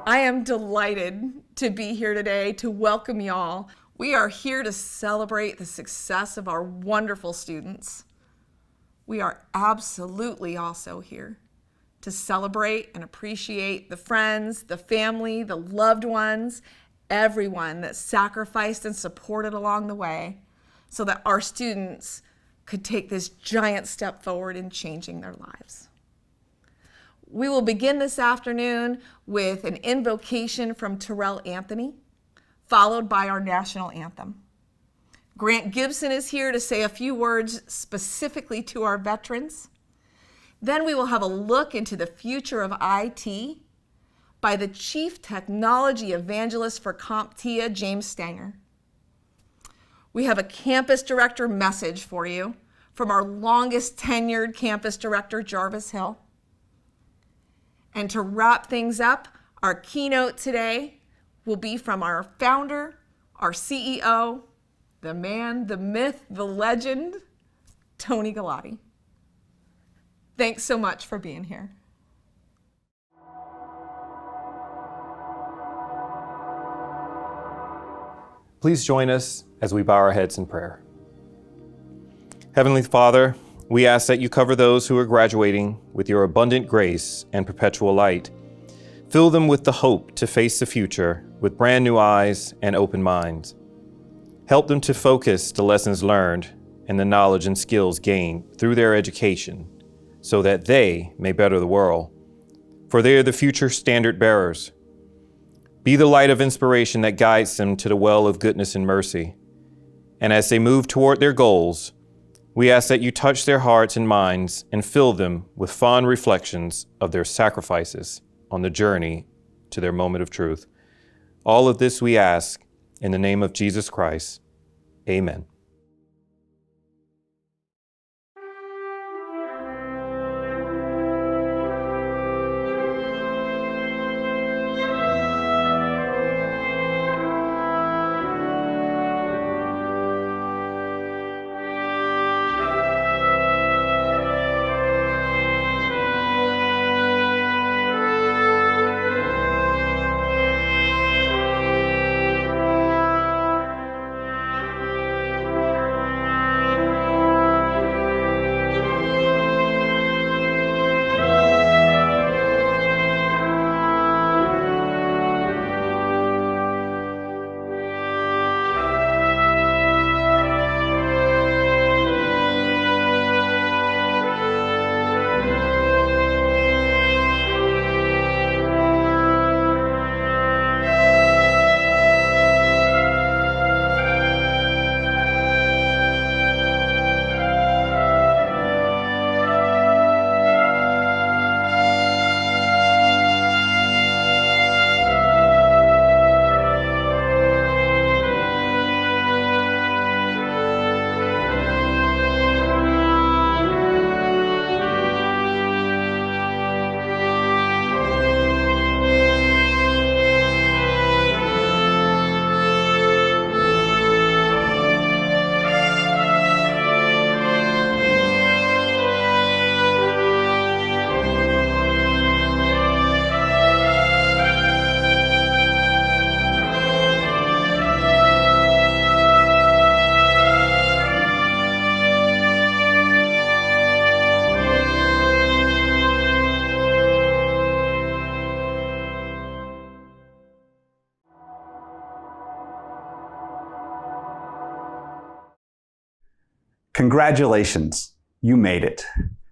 I am delighted to be here today to welcome y'all. We are here to celebrate the success of our wonderful students. We are absolutely also here to celebrate and appreciate the friends, the family, the loved ones, everyone that sacrificed and supported along the way so that our students could take this giant step forward in changing their lives. We will begin this afternoon with an invocation from Terrell Anthony, followed by our national anthem. Grant Gibson is here to say a few words specifically to our veterans. Then we will have a look into the future of IT by the Chief Technology Evangelist for Comptia, James Stanger. We have a campus director message for you from our longest tenured campus director, Jarvis Hill. And to wrap things up, our keynote today will be from our founder, our CEO, the man, the myth, the legend, Tony Galati. Thanks so much for being here. Please join us as we bow our heads in prayer. Heavenly Father, we ask that you cover those who are graduating with your abundant grace and perpetual light. Fill them with the hope to face the future with brand new eyes and open minds. Help them to focus the lessons learned and the knowledge and skills gained through their education so that they may better the world, for they are the future standard bearers. Be the light of inspiration that guides them to the well of goodness and mercy. And as they move toward their goals, we ask that you touch their hearts and minds and fill them with fond reflections of their sacrifices on the journey to their moment of truth. All of this we ask in the name of Jesus Christ. Amen. Congratulations, you made it.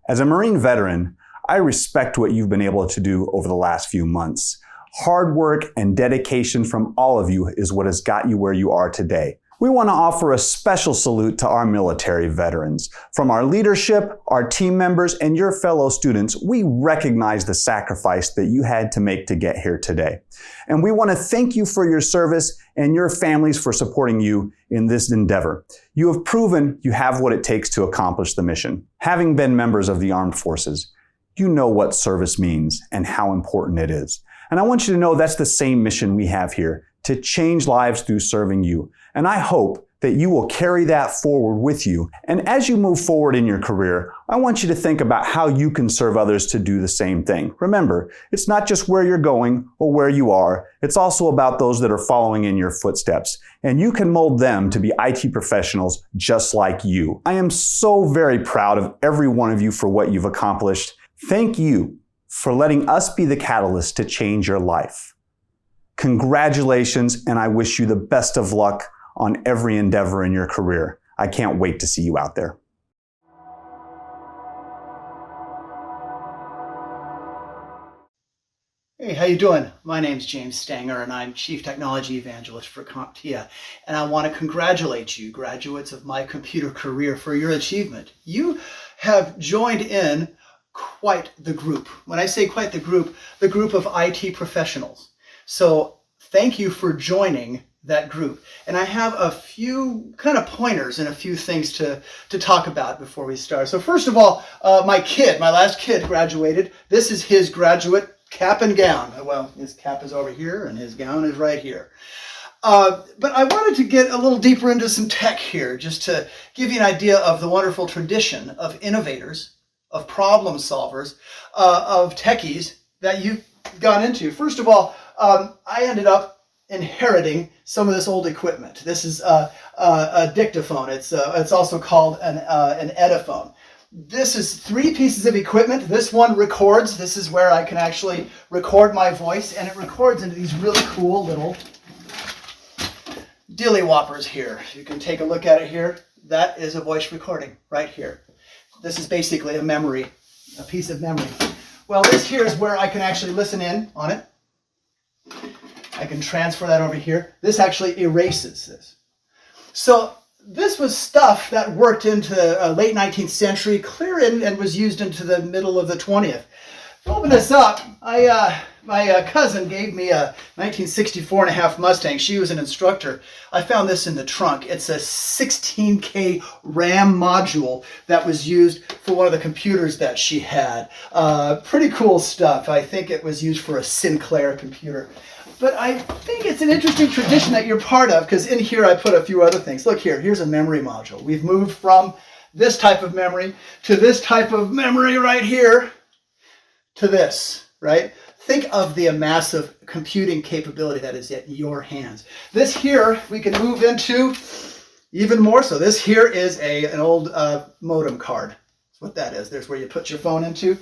As a Marine veteran, I respect what you've been able to do over the last few months. Hard work and dedication from all of you is what has got you where you are today. We want to offer a special salute to our military veterans. From our leadership, our team members, and your fellow students, we recognize the sacrifice that you had to make to get here today. And we want to thank you for your service and your families for supporting you in this endeavor. You have proven you have what it takes to accomplish the mission. Having been members of the armed forces, you know what service means and how important it is. And I want you to know that's the same mission we have here, to change lives through serving you. And I hope that you will carry that forward with you. And as you move forward in your career, I want you to think about how you can serve others to do the same thing. Remember, it's not just where you're going or where you are. It's also about those that are following in your footsteps. And you can mold them to be IT professionals just like you. I am so very proud of every one of you for what you've accomplished. Thank you for letting us be the catalyst to change your life. Congratulations, and I wish you the best of luck on every endeavor in your career. I can't wait to see you out there. Hey, how you doing? My name's James Stanger, and I'm Chief Technology Evangelist for Comptia. And I want to congratulate you, graduates of MyComputerCareer, for your achievement. You have joined in quite the group. When I say quite the group of IT professionals. So thank you for joining that group. And I have a few kind of pointers and a few things to talk about before we start. So first of all, my last kid graduated. This is his graduate cap and gown. Well, his cap is over here and his gown is right here. But I wanted to get a little deeper into some tech here, just to give you an idea of the wonderful tradition of innovators, of problem solvers, of techies that you got into. First of all, I ended up inheriting some of this old equipment. This is a dictaphone. It's also called an Ediphone. This is 3 pieces of equipment. This one records. This is where I can actually record my voice, and it records into these really cool little dilly whoppers here. You can take a look at it here. That is a voice recording right here. This is basically a piece of memory. Well, this here is where I can actually listen in on it. I can transfer that over here. This actually erases this. So this was stuff that worked into late 19th century, clear in, and was used into the middle of the 20th. To open this up, my cousin gave me a 1964 and a half Mustang. She was an instructor. I found this in the trunk. It's a 16K RAM module that was used for one of the computers that she had. Pretty cool stuff. I think it was used for a Sinclair computer. But I think it's an interesting tradition that you're part of, because in here I put a few other things. Look here, here's a memory module. We've moved from this type of memory to this type of memory right here to this, right? Think of the massive computing capability that is at your hands. This here we can move into even more so. This here is an old modem card. That's what that is. There's where you put your phone into.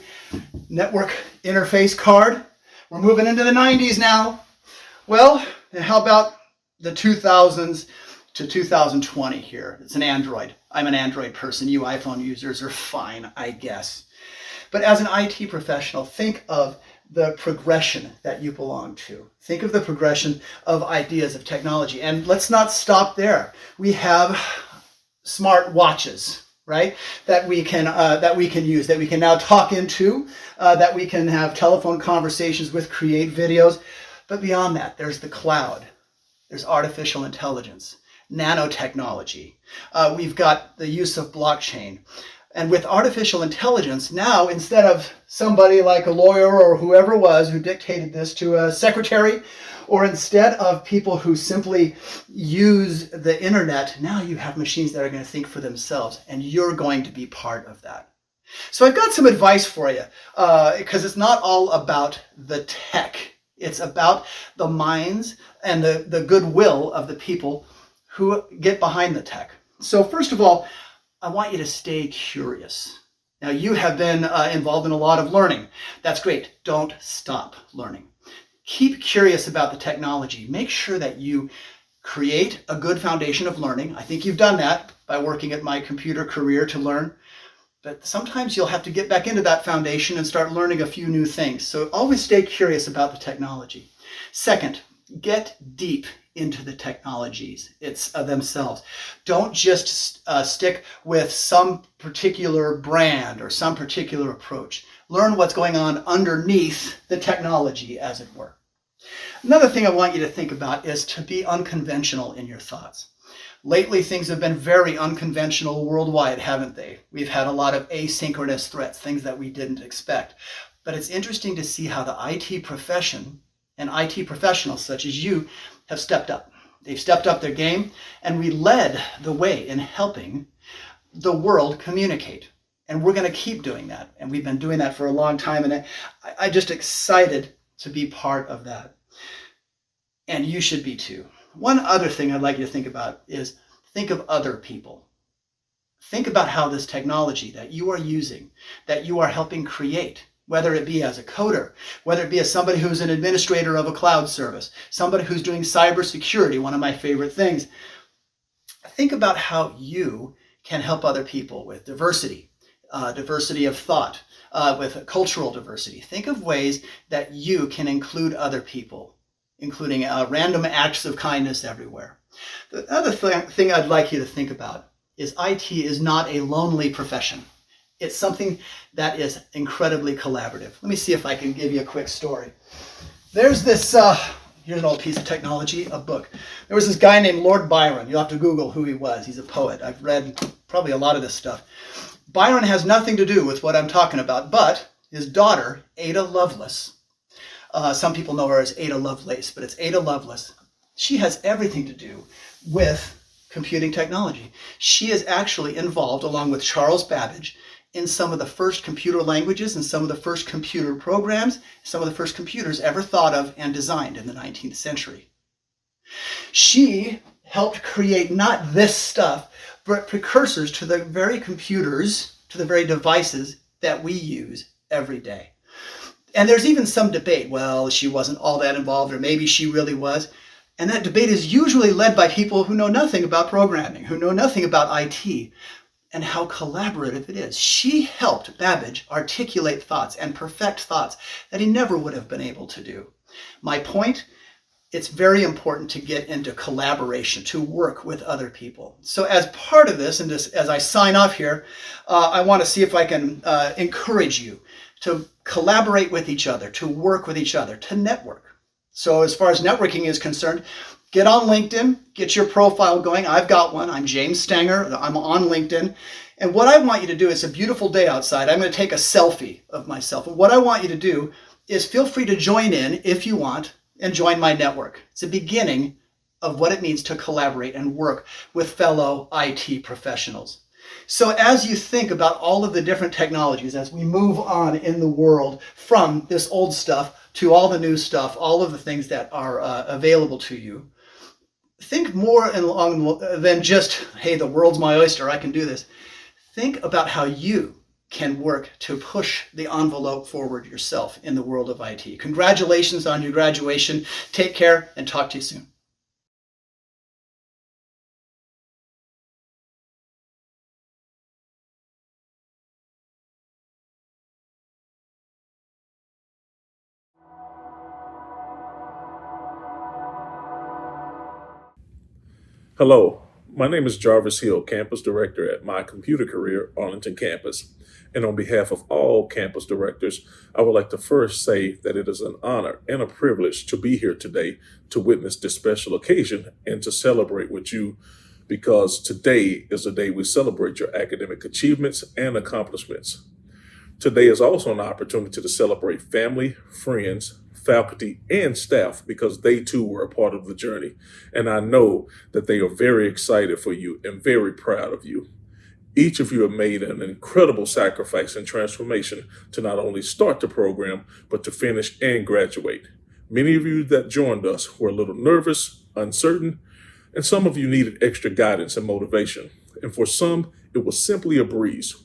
Network interface card. We're moving into the 90s now. Well, how about the 2000s to 2020 here? It's an Android. I'm an Android person. You iPhone users are fine, I guess. But as an IT professional, think of the progression that you belong to. Think of the progression of ideas of technology. And let's not stop there. We have smart watches, right? That we can use, that we can now talk into, that we can have telephone conversations with, create videos. But beyond that, there's the cloud. There's artificial intelligence, nanotechnology. We've got the use of blockchain. And with artificial intelligence, now instead of somebody like a lawyer or whoever it was who dictated this to a secretary, or instead of people who simply use the internet, now you have machines that are going to think for themselves, and you're going to be part of that. So I've got some advice for you, because it's not all about the tech. It's about the minds and the goodwill of the people who get behind the tech. So first of all, I want you to stay curious. Now, you have been involved in a lot of learning. That's great. Don't stop learning. Keep curious about the technology. Make sure that you create a good foundation of learning. I think you've done that by working at MyComputerCareer to learn. But sometimes you'll have to get back into that foundation and start learning a few new things. So always stay curious about the technology. Second, get deep into the technologies themselves. Don't just stick with some particular brand or some particular approach. Learn what's going on underneath the technology, as it were. Another thing I want you to think about is to be unconventional in your thoughts. Lately, things have been very unconventional worldwide, haven't they? We've had a lot of asynchronous threats, things that we didn't expect. But it's interesting to see how the IT profession and IT professionals such as you have stepped up. They've stepped up their game, and we led the way in helping the world communicate. And we're going to keep doing that. And we've been doing that for a long time. And I'm just excited to be part of that. And you should be too. One other thing I'd like you to think about is think of other people. Think about how this technology that you are using, that you are helping create, whether it be as a coder, whether it be as somebody who's an administrator of a cloud service, somebody who's doing cybersecurity, one of my favorite things. Think about how you can help other people with diversity, diversity of thought, with cultural diversity. Think of ways that you can include other people, including random acts of kindness everywhere. The other thing I'd like you to think about is IT is not a lonely profession. It's something that is incredibly collaborative. Let me see if I can give you a quick story. There's this, here's an old piece of technology, a book. There was this guy named Lord Byron. You'll have to Google who he was. He's a poet. I've read probably a lot of this stuff. Byron has nothing to do with what I'm talking about, but his daughter, Ada Lovelace, some people know her as Ada Lovelace, but it's Ada Lovelace. She has everything to do with computing technology. She is actually involved, along with Charles Babbage, in some of the first computer languages and some of the first computer programs, some of the first computers ever thought of and designed in the 19th century. She helped create not this stuff, but precursors to the very computers, to the very devices that we use every day. And there's even some debate, well, she wasn't all that involved, or maybe she really was. And that debate is usually led by people who know nothing about programming, who know nothing about IT, and how collaborative it is. She helped Babbage articulate thoughts and perfect thoughts that he never would have been able to do. My point, it's very important to get into collaboration, to work with other people. So as part of this, and just as I sign off here, I want to see if I can encourage you to collaborate with each other, to work with each other, to network. So as far as networking is concerned, get on LinkedIn, get your profile going. I've got one. I'm James Stanger. I'm on LinkedIn. And what I want you to do, it's a beautiful day outside. I'm going to take a selfie of myself. And what I want you to do is feel free to join in if you want and join my network. It's a beginning of what it means to collaborate and work with fellow IT professionals. So as you think about all of the different technologies, as we move on in the world from this old stuff to all the new stuff, all of the things that are available to you, think more along than just, hey, the world's my oyster, I can do this. Think about how you can work to push the envelope forward yourself in the world of IT. Congratulations on your graduation. Take care and talk to you soon. Hello, my name is Jarvis Hill, Campus Director at MyComputerCareer, Arlington Campus. And on behalf of all campus directors, I would like to first say that it is an honor and a privilege to be here today to witness this special occasion and to celebrate with you, because today is the day we celebrate your academic achievements and accomplishments. Today is also an opportunity to celebrate family, friends, faculty, and staff, because they too were a part of the journey. And I know that they are very excited for you and very proud of you. Each of you have made an incredible sacrifice and transformation to not only start the program, but to finish and graduate. Many of you that joined us were a little nervous, uncertain, and some of you needed extra guidance and motivation. And for some, it was simply a breeze.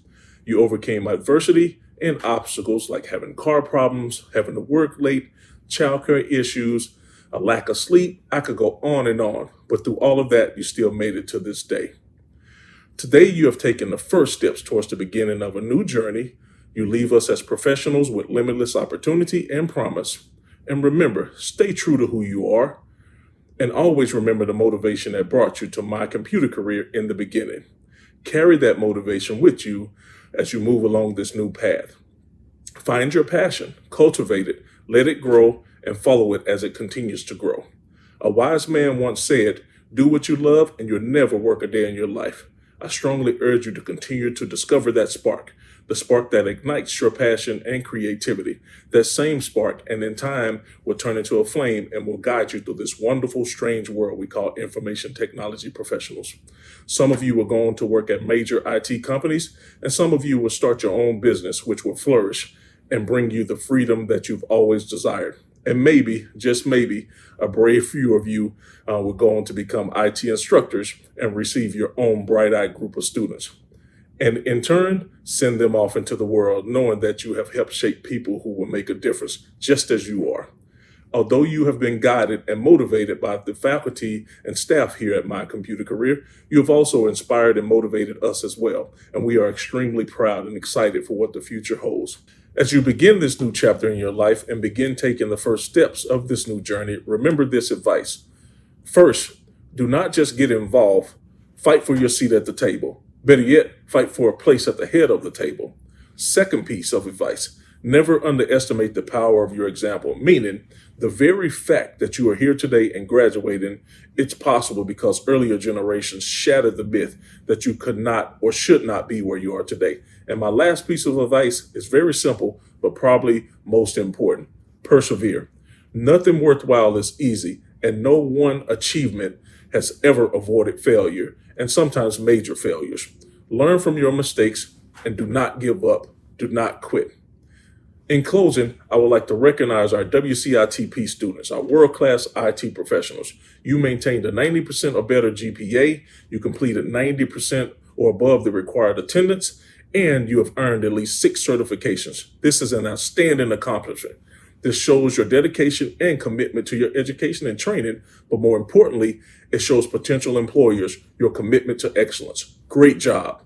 You overcame adversity and obstacles like having car problems, having to work late, childcare issues, a lack of sleep. I could go on and on, but through all of that, you still made it to this day. Today, you have taken the first steps towards the beginning of a new journey. You leave us as professionals with limitless opportunity and promise. And remember, stay true to who you are, and always remember the motivation that brought you to MyComputerCareer in the beginning. Carry that motivation with you as you move along this new path. Find your passion, cultivate it, let it grow, and follow it as it continues to grow. A wise man once said, "Do what you love and you'll never work a day in your life." I strongly urge you to continue to discover that spark, the spark that ignites your passion and creativity. That same spark, and in time, will turn into a flame and will guide you through this wonderful, strange world we call information technology professionals. Some of you will go on to work at major IT companies, and some of you will start your own business, which will flourish and bring you the freedom that you've always desired. And maybe, just maybe, a brave few of you will go on to become IT instructors and receive your own bright-eyed group of students. And in turn, send them off into the world, knowing that you have helped shape people who will make a difference, just as you are. Although you have been guided and motivated by the faculty and staff here at My Computer Career, you have also inspired and motivated us as well. And we are extremely proud and excited for what the future holds. As you begin this new chapter in your life and begin taking the first steps of this new journey, remember this advice. First, do not just get involved, fight for your seat at the table. Better yet, fight for a place at the head of the table. Second piece of advice, never underestimate the power of your example, meaning the very fact that you are here today and graduating, it's possible because earlier generations shattered the myth that you could not or should not be where you are today. And my last piece of advice is very simple, but probably most important. Persevere. Nothing worthwhile is easy, and no one achievement has ever avoided failure, and sometimes major failures. Learn from your mistakes and do not give up. Do not quit. In closing, I would like to recognize our WCITP students, our world-class IT professionals. You maintained a 90% or better GPA, you completed 90% or above the required attendance, and you have earned at least 6 certifications. This is an outstanding accomplishment. This shows your dedication and commitment to your education and training, but more importantly, it shows potential employers your commitment to excellence. Great job.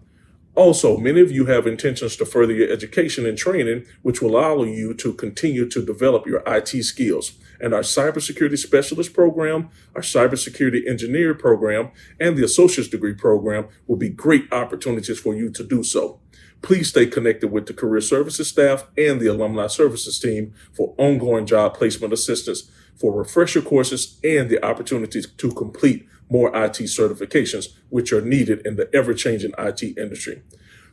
Also, many of you have intentions to further your education and training, which will allow you to continue to develop your IT skills. And our cybersecurity specialist program, our cybersecurity engineer program, and the associate's degree program will be great opportunities for you to do so. Please stay connected with the career services staff and the alumni services team for ongoing job placement assistance, for refresher courses, and the opportunities to complete more IT certifications, which are needed in the ever-changing IT industry.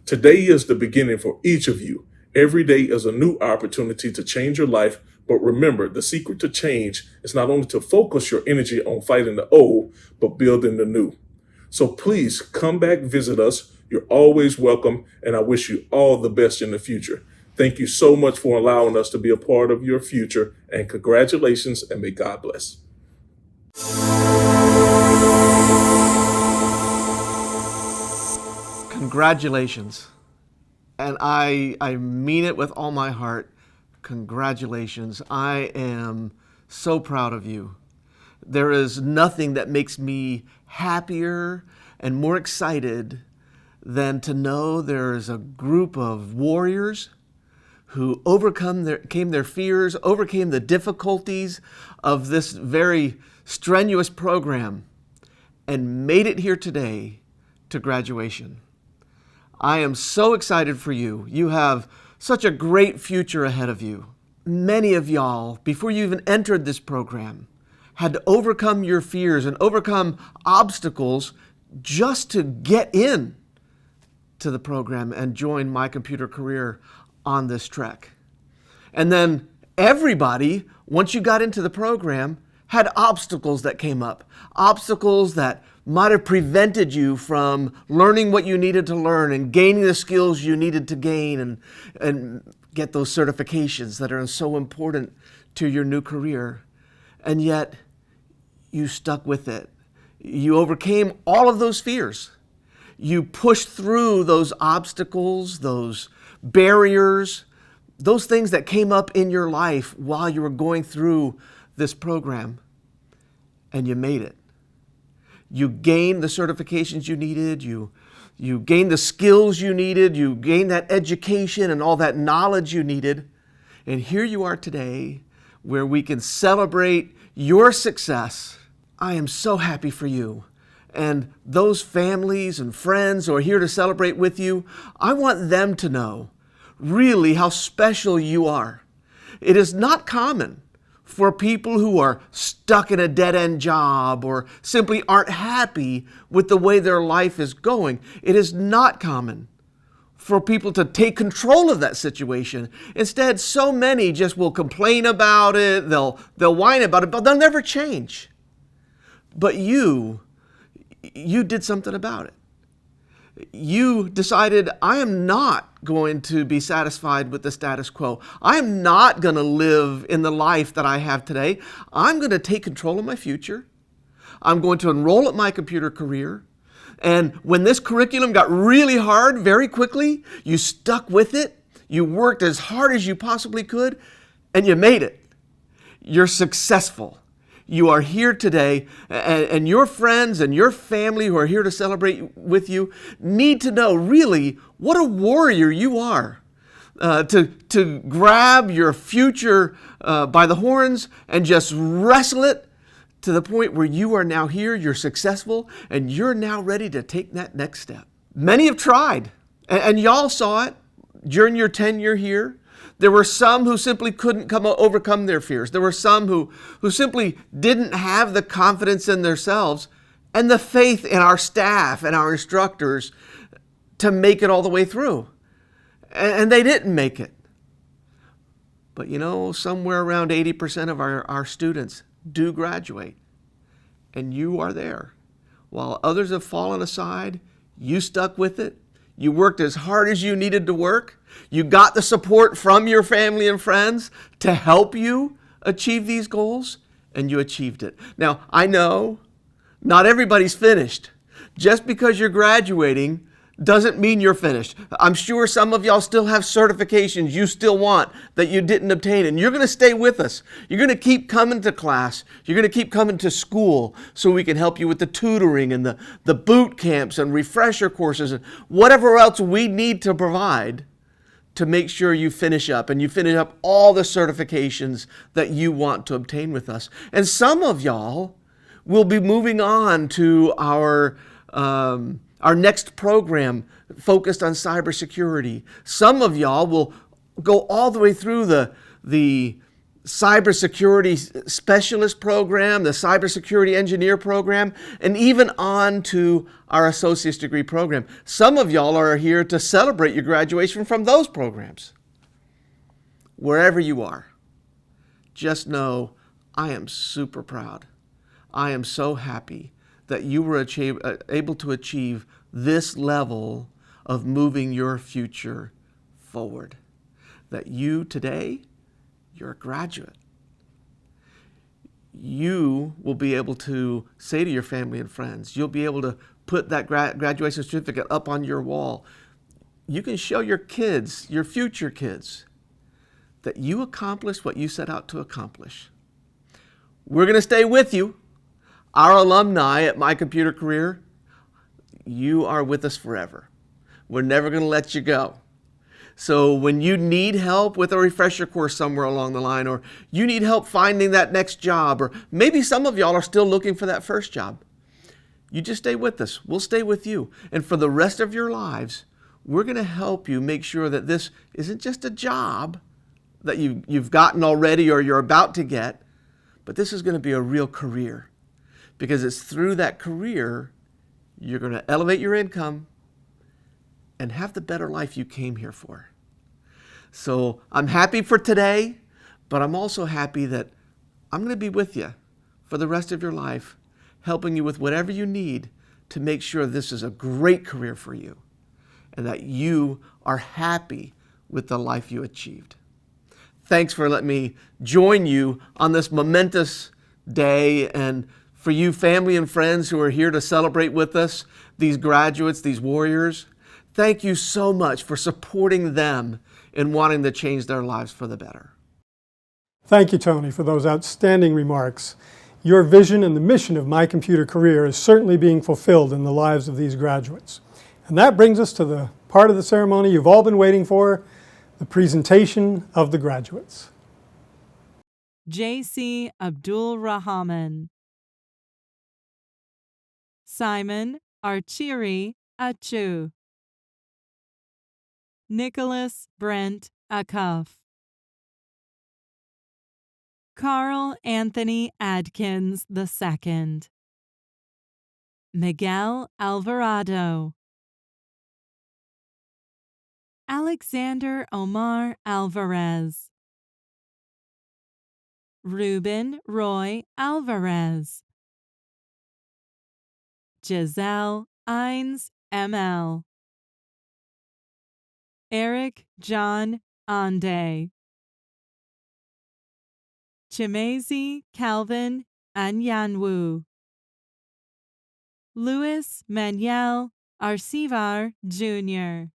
Today is the beginning for each of you. Every day is a new opportunity to change your life, but remember, the secret to change is not only to focus your energy on fighting the old, but building the new. So please come back, visit us. You're always welcome, and I wish you all the best in the future. Thank you so much for allowing us to be a part of your future, and congratulations, and may God bless. Congratulations. And I mean it with all my heart. Congratulations. I am so proud of you. There is nothing that makes me happier and more excited than to know there is a group of warriors who overcame their fears, overcame the difficulties of this very strenuous program, and made it here today to graduation. I am so excited for you. You have such a great future ahead of you. Many of y'all, before you even entered this program, had to overcome your fears and overcome obstacles just to get in to the program and join My Computer Career on this trek. And then everybody, once you got into the program, had obstacles that came up, obstacles that might have prevented you from learning what you needed to learn and gaining the skills you needed to gain and get those certifications that are so important to your new career. And yet, you stuck with it. You overcame all of those fears. You pushed through those obstacles, those barriers, those things that came up in your life while you were going through this program, and you made it. You gained the certifications you needed, you gained the skills you needed, you gained that education and all that knowledge you needed, and here you are today where we can celebrate your success. I am so happy for you. And those families and friends who are here to celebrate with you, I want them to know really how special you are. It is not common for people who are stuck in a dead-end job or simply aren't happy with the way their life is going. It is not common for people to take control of that situation. Instead, so many just will complain about it, they'll whine about it, but they'll never change. But you did something about it. You decided, I am not going to be satisfied with the status quo. I am not going to live in the life that I have today. I'm going to take control of my future. I'm going to enroll at MyComputerCareer. And when this curriculum got really hard very quickly, you stuck with it. You worked as hard as you possibly could, and you made it. You're successful. You are here today, and your friends and your family who are here to celebrate with you need to know really what a warrior you are. To grab your future by the horns and just wrestle it to the point where you are now here, you're successful, and you're now ready to take that next step. Many have tried, and y'all saw it during your tenure here. There were some who simply couldn't overcome their fears. There were some who simply didn't have the confidence in themselves and the faith in our staff and our instructors to make it all the way through. And they didn't make it. But somewhere around 80% of our students do graduate. And you are there. While others have fallen aside, you stuck with it. You worked as hard as you needed to work. You got the support from your family and friends to help you achieve these goals, and you achieved it. Now, I know not everybody's finished. Just because you're graduating doesn't mean you're finished. I'm sure some of y'all still have certifications you still want that you didn't obtain, and you're going to stay with us. You're going to keep coming to class. You're going to keep coming to school so we can help you with the tutoring and the boot camps and refresher courses and whatever else we need to provide to make sure you finish up and you finish up all the certifications that you want to obtain with us. And some of y'all will be moving on to our next program focused on cybersecurity. Some of y'all will go all the way through the cybersecurity specialist program, the cybersecurity engineer program, and even on to our associate's degree program. Some of y'all are here to celebrate your graduation from those programs. Wherever you are, just know I am super proud. I am so happy that you were able to achieve this level of moving your future forward. That you today, you're a graduate. You will be able to say to your family and friends, you'll be able to put that graduation certificate up on your wall. You can show your kids, your future kids, that you accomplished what you set out to accomplish. We're going to stay with you. Our alumni at MyComputerCareer, you are with us forever. We're never going to let you go. So when you need help with a refresher course somewhere along the line, or you need help finding that next job, or maybe some of y'all are still looking for that first job, you just stay with us. We'll stay with you. And for the rest of your lives, we're going to help you make sure that this isn't just a job that you've gotten already or you're about to get, but this is going to be a real career. Because it's through that career you're going to elevate your income and have the better life you came here for. So I'm happy for today, but I'm also happy that I'm going to be with you for the rest of your life, helping you with whatever you need to make sure this is a great career for you and that you are happy with the life you achieved. Thanks for letting me join you on this momentous day, and for you family and friends who are here to celebrate with us, these graduates, these warriors, thank you so much for supporting them in wanting to change their lives for the better. Thank you, Tony, for those outstanding remarks. Your vision and the mission of MyComputerCareer is certainly being fulfilled in the lives of these graduates. And that brings us to the part of the ceremony you've all been waiting for, the presentation of the graduates. J.C. Abdul Rahman, Simon Archiri Achu, Nicholas Brent Acuff, Carl Anthony Adkins II, Miguel Alvarado, Alexander Omar Alvarez, Ruben Roy Alvarez, Giselle Ines ML, Eric John Ande, Chimezi Calvin Anyanwu, Luis Manuel Arcivar Jr.,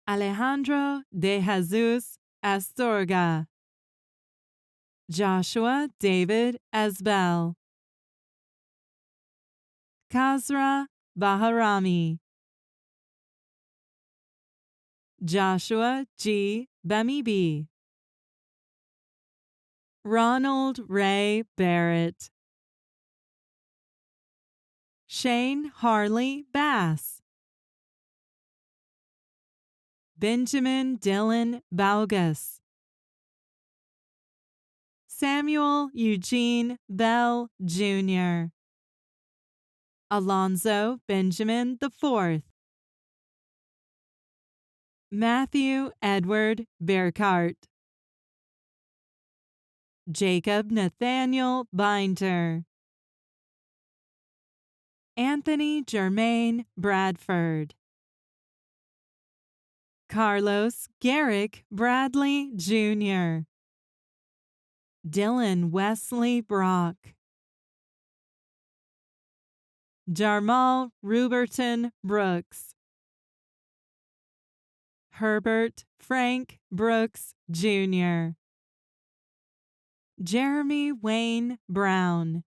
Alejandro de Jesus Astorga, Joshua David Asbel, Kazra Baharami, Joshua G. Bamibi, Ronald Ray Barrett, Shane Harley Bass, Benjamin Dylan Baugus, Samuel Eugene Bell Jr., Alonzo Benjamin IV, Matthew Edward Bearcart, Jacob Nathaniel Binder, Anthony Germain Bradford, Carlos Garrick Bradley Jr., Dylan Wesley Brock, Jarmal Ruberton Brooks, Herbert Frank Brooks Jr., Jeremy Wayne Brown,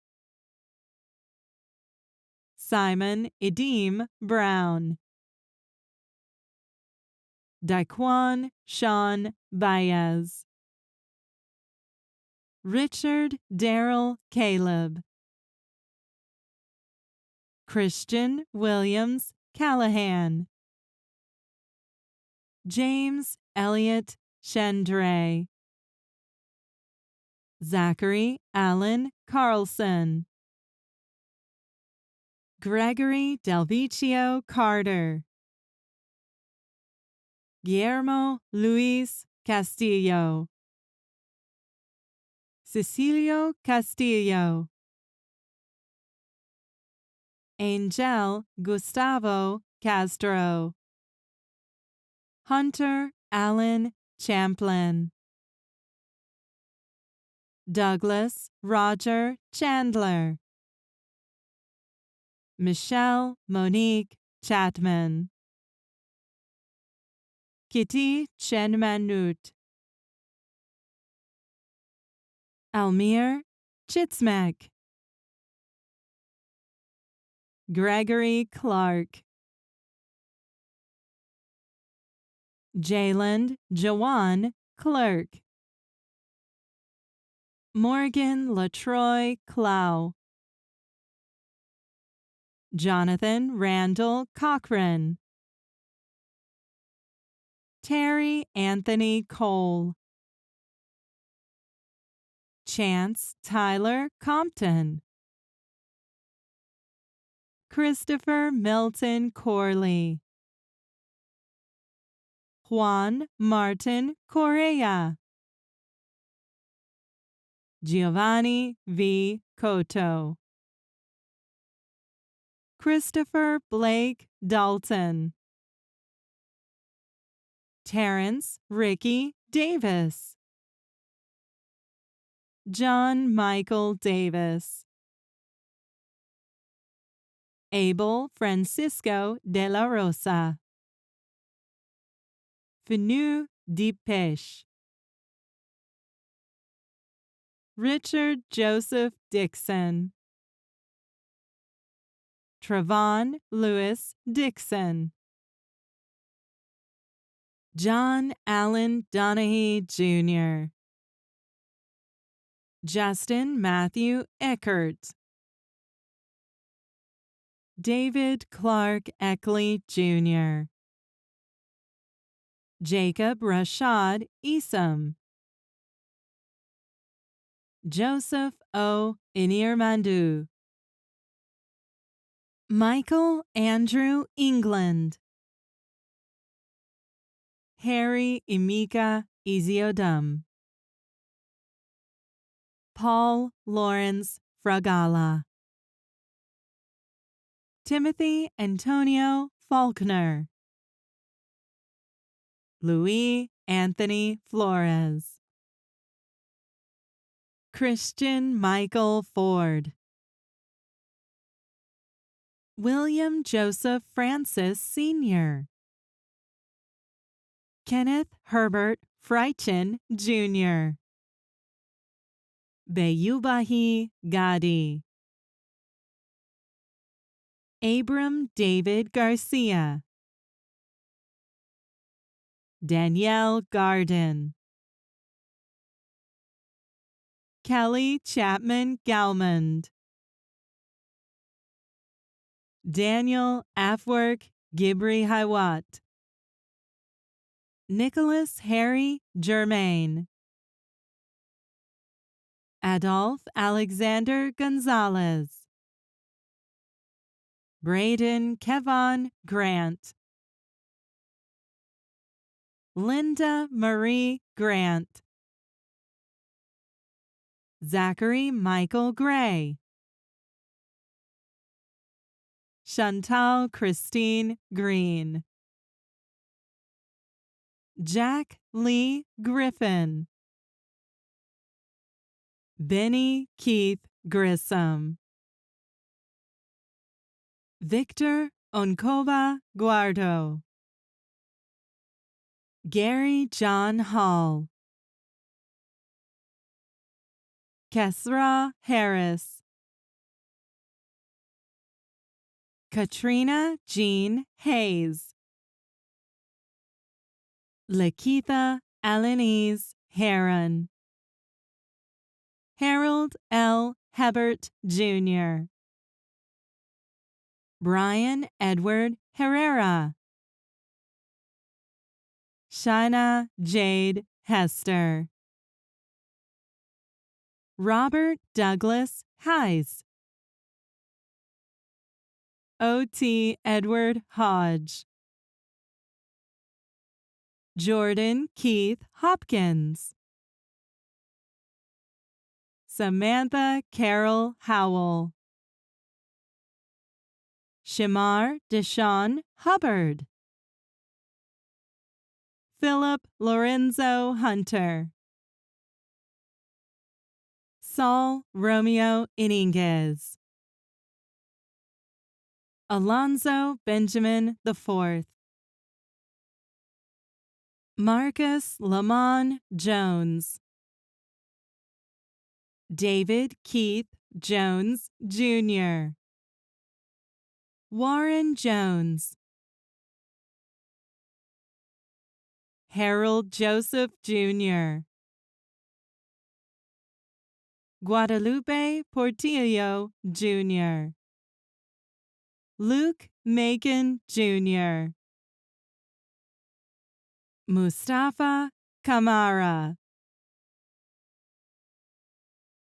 Simon Edim Brown, Daquan Sean Baez, Richard Darrell Caleb, Christian Williams Callahan, James Elliott Chandray, Zachary Allen Carlson, Gregory Delvicio Carter, Guillermo Luis Castillo, Cecilio Castillo, Angel Gustavo Castro, Hunter Allen Champlin, Douglas Roger Chandler, Michelle Monique Chatman, Kitty Chenmanut, Almir Chitzmek, Gregory Clark, Jayland Jawan Clerk, Morgan Latroy Clow, Jonathan Randall Cochran, Terry Anthony Cole, Chance Tyler Compton, Christopher Milton Corley, Juan Martin Correa, Giovanni V. Cotto, Christopher Blake Dalton, Terrence Ricky Davis, John Michael Davis, Abel Francisco de la Rosa, Fenu Dipesh, Richard Joseph Dixon, Trevon Lewis Dixon, John Allen Donahue Jr., Justin Matthew Eckert, David Clark Eckley Jr., Jacob Rashad Isom, Joseph O. Inirmandu, Michael Andrew England, Harry Emeka Iziodum. Paul Lawrence Fragala. Timothy Antonio Faulkner. Louis Anthony Flores. Christian Michael Ford. William Joseph Francis Sr. Kenneth Herbert Freichin Jr. Beyubahi Gadi. Abram David Garcia. Danielle Garden. Kelly Chapman Galmond. Daniel Afwerk Gibri Hiwat. Nicholas Harry Germain. Adolph Alexander Gonzalez. Braden Kevon Grant. Linda Marie Grant. Zachary Michael Gray. Chantal Christine Green. Jack Lee Griffin. Benny Keith Grissom. Victor Onkova Guardo. Gary John Hall. Kesra Harris. Katrina Jean Hayes. Lakitha Alanese Heron. Harold L. Hebert Jr. Brian Edward Herrera. Shana Jade Hester. Robert Douglas Heise. O.T. Edward Hodge. Jordan Keith Hopkins. Samantha Carol Howell. Shamar Deshawn Hubbard. Philip Lorenzo Hunter. Saul Romeo Iniguez. Alonzo Benjamin IV. Marcus Lamont Jones. David Keith Jones, Jr. Warren Jones. Harold Joseph, Jr. Guadalupe Portillo, Jr. Luke Macon, Jr. Mustafa Kamara.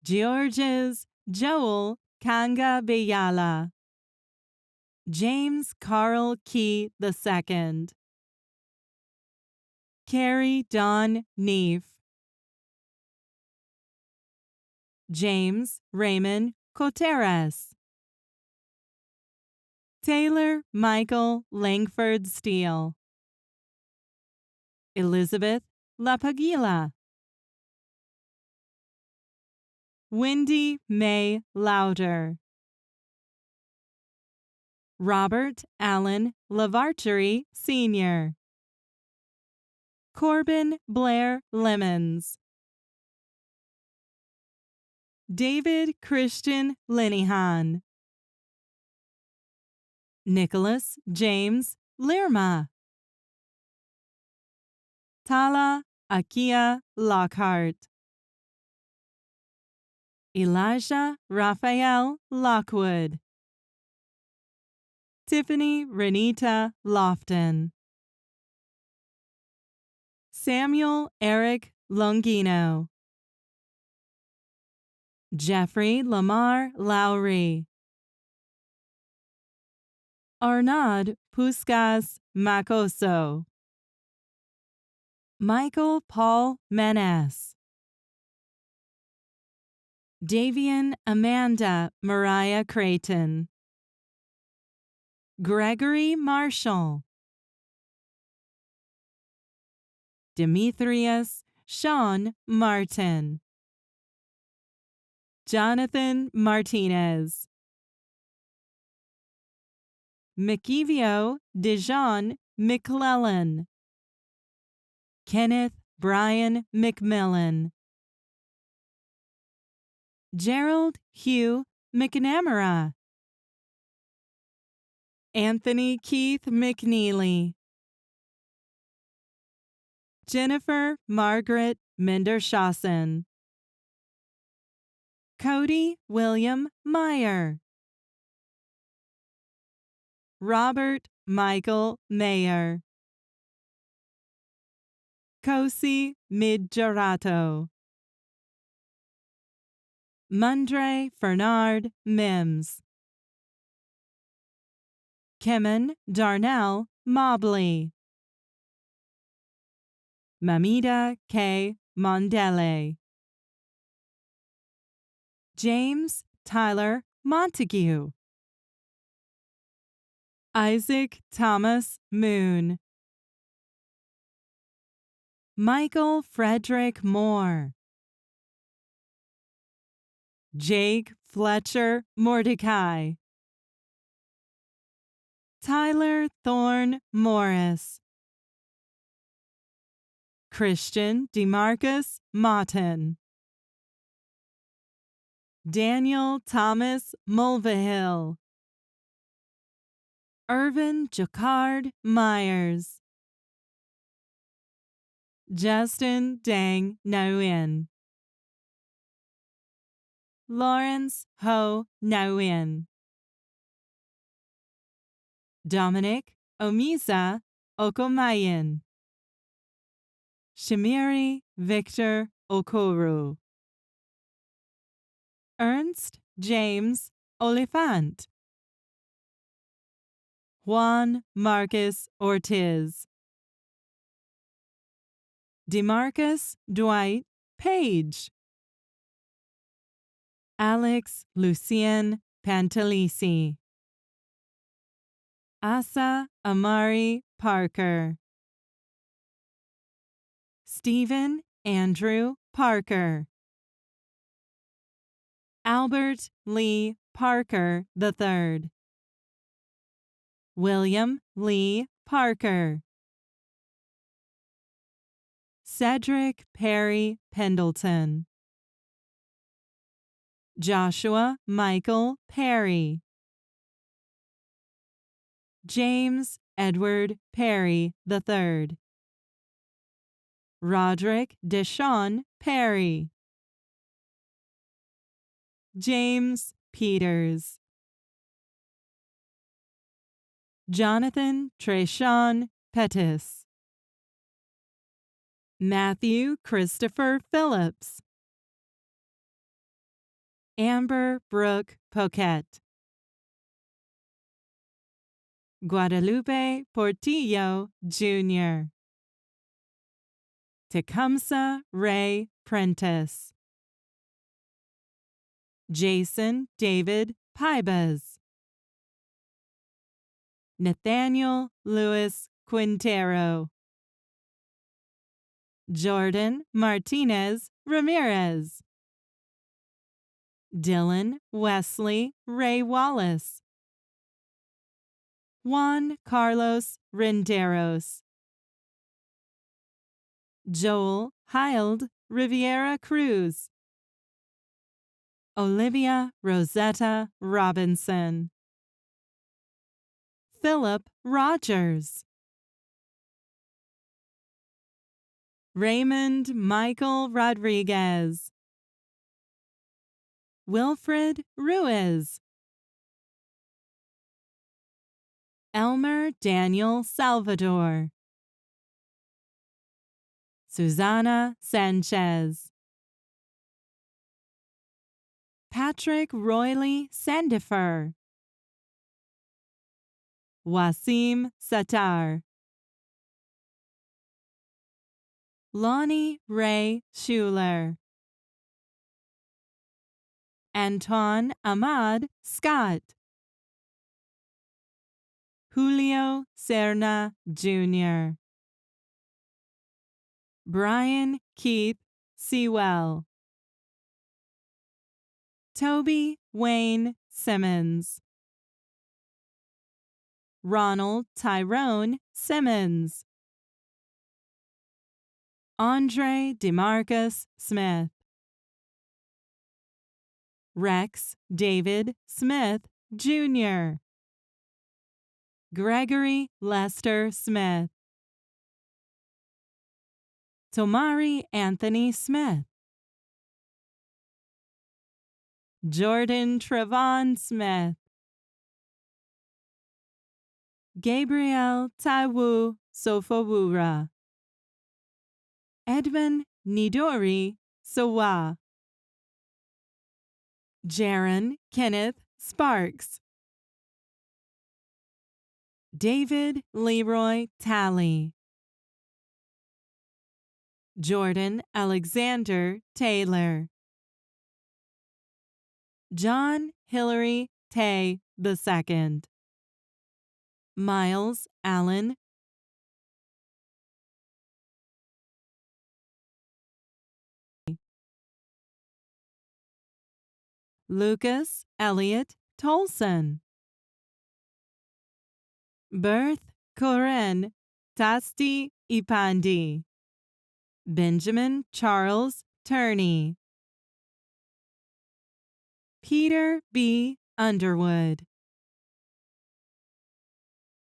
Georges Joel Kanga Beyala. James Carl Key II. Carrie Dawn Neef. James Raymond Coteras. Taylor Michael Langford Steele. Elizabeth Lapagila. Wendy May Lauder. Robert Allen Lavarchery, Sr. Corbin Blair Lemons. David Christian Lenihan. Nicholas James Lirma. Tala Akia Lockhart. Elijah Raphael Lockwood. Tiffany Renita Lofton. Samuel Eric Longino. Jeffrey Lamar Lowry. Arnaud Puskas Makoso. Michael Paul Menes, Davian Amanda Mariah Creighton, Gregory Marshall, Demetrius Sean Martin, Jonathan Martinez, McEvio Dijon McClellan, Kenneth Brian McMillan, Gerald Hugh McNamara, Anthony Keith McNeely, Jennifer Margaret Mendershausen, Cody William Meyer, Robert Michael Mayer, Kosi Midjarato, Mundre Fernard Mims, Kemen Darnell Mobley, Mamida K. Mondele, James Tyler Montague, Isaac Thomas Moon, Michael Frederick Moore, Jake Fletcher Mordecai, Tyler Thorne Morris, Christian DeMarcus Motton, Daniel Thomas Mulvihill, Irvin Jacquard Myers, Justin Dang Nguyen, Lawrence Ho Nguyen, Dominic Omisa Okomayan, Shamiri Victor Okoro, Ernst James Oliphant, Juan Marcus Ortiz, DeMarcus Dwight Page, Alex Lucien Pantalisi, Asa Amari Parker, Stephen Andrew Parker, Albert Lee Parker III, William Lee Parker, Cedric Perry Pendleton, Joshua Michael Perry, James Edward Perry III, Roderick Deshawn Perry, James Peters, Jonathan Treshawn Pettis, Matthew Christopher Phillips, Amber Brooke Poquette, Guadalupe Portillo Jr., Tecumseh Ray Prentice, Jason David Pybas, Nathaniel Louis Quintero, Jordan Martinez Ramirez, Dylan Wesley Ray Wallace, Juan Carlos Renderos, Joel Hild Riviera Cruz, Olivia Rosetta Robinson, Philip Rogers, Raymond Michael Rodriguez, Wilfred Ruiz, Elmer Daniel Salvador, Susana Sanchez, Patrick Royley Sandifer, Wasim Sattar, Lonnie Ray Schuler, Anton Ahmad Scott, Julio Serna Jr., Brian Keith Sewell, Toby Wayne Simmons, Ronald Tyrone Simmons, Andre DeMarcus Smith, Rex David Smith Jr., Gregory Lester Smith, Tomari Anthony Smith, Jordan Trevon Smith, Gabriel Taiwu Sofawura, Edmund Nidori Sawa, Jaron Kenneth Sparks, David Leroy Talley, Jordan Alexander Taylor, John Hillary Tay II, Miles Allen Lucas Elliott Tolson, Berth Koren Tasti Ipandi, Benjamin Charles Turney, Peter B. Underwood,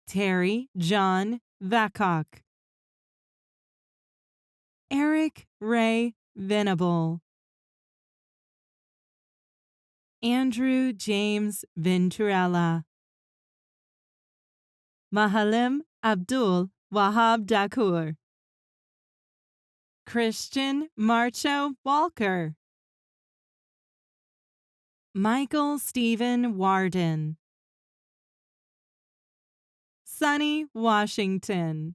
Terry John Vacock, Eric Ray Venable, Andrew James Venturella, Mahalim Abdul Wahab Dakur, Christian Marcho Walker, Michael Stephen Warden, Sonny Washington,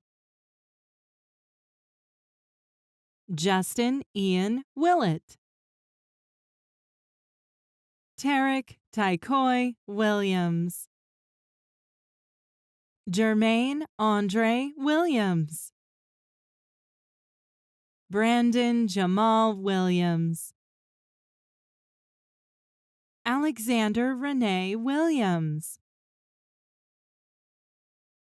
Justin Ian Willett, Tarek Taikoi Williams, Jermaine Andre Williams, Brandon Jamal Williams, Alexander Renee Williams,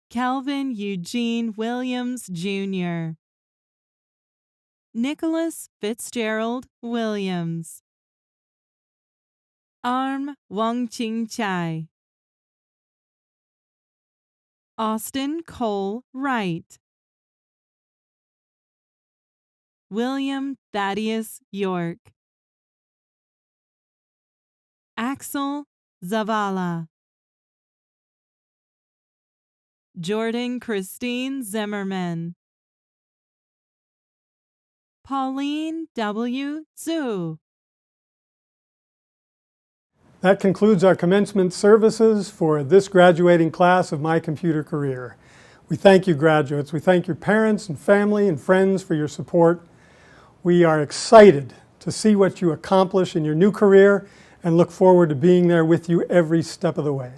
Calvin Eugene Williams Jr., Nicholas Fitzgerald Williams, Arm Wang Ching Chai, Austin Cole Wright, William Thaddeus York, Axel Zavala, Jordan Christine Zimmerman, Pauline W. Zhu. That concludes our commencement services for this graduating class of My Computer Career. We thank you, graduates. We thank your parents and family and friends for your support. We are excited to see what you accomplish in your new career and look forward to being there with you every step of the way.